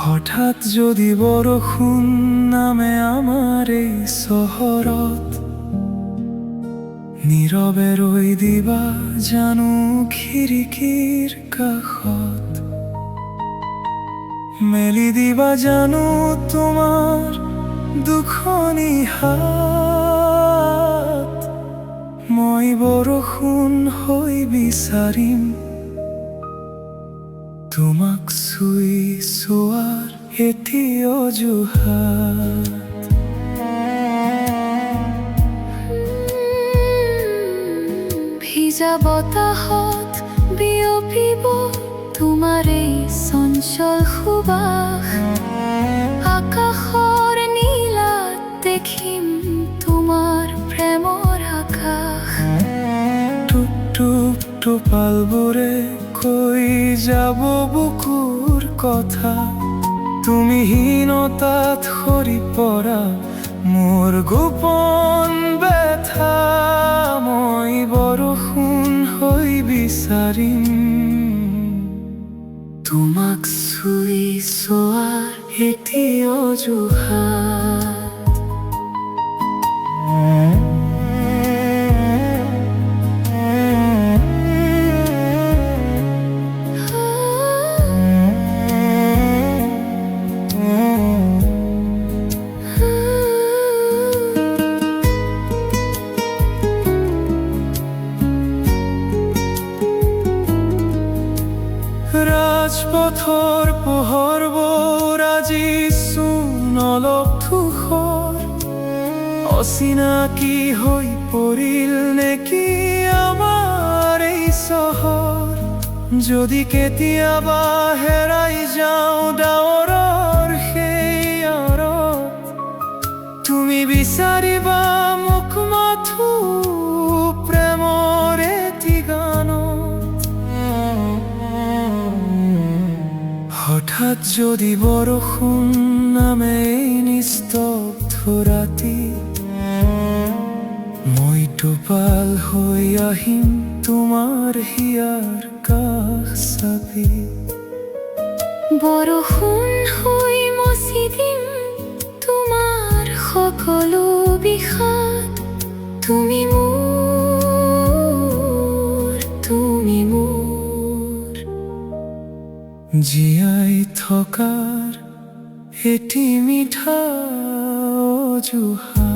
হঠাৎ যদি বৰষুণ নামে আমাৰ এই চহৰত, নীৰৱে ৰৈ দিবা জানো খিৰিকীৰ কাষত, মেলি দিবা জানো তোমাৰ দুখনি হাত। মই বৰষুণ হৈ বিচাৰিম তোমাক চুই চোৱাৰ এটি অজুহাত। ভিজা বতাহত বিয়পিব তোমাৰ এই চঞ্চল সুবাস, আকাশৰ নীলাত দেখিম তোমাৰ প্ৰেমৰ আকাশ। টুপ টুপ টোপালবোৰে কৈ যাব বুকুৰ কথা, তুমি হীনতাত সৰি পৰা মোৰ গোপন ব্যথা। মই বৰষুণ হৈ বিচাৰিম তোমাক চুই চোৱাৰ এটি অজুহাত। ৰাজপথৰ পোহৰবোৰ আজি চোন অলপ ধূসৰ, অচিনাকি হৈ পৰিল নেকি আমাৰ এই চহৰ। যদি কেতিয়াবা হেৰাই যাওঁ ডাৱৰৰ সেই আঁৰত, তুমি বিচাৰিবা মোক মাথো প্ৰেমৰ এটি গানত। হঠাৎ যদি বৰষুণ নামে এই নিস্তব্ধ ৰাতি, মই টোপাল হৈ আহিম তোমাৰ হিয়াৰ কাষ চাপি। বৰষুণ হৈ মচি দিম তোমাৰ সকলো বিষাদ, তুমি মোৰ, তুমি মোৰ জীয়াই থকাৰ এটি মিঠা অজুহাত।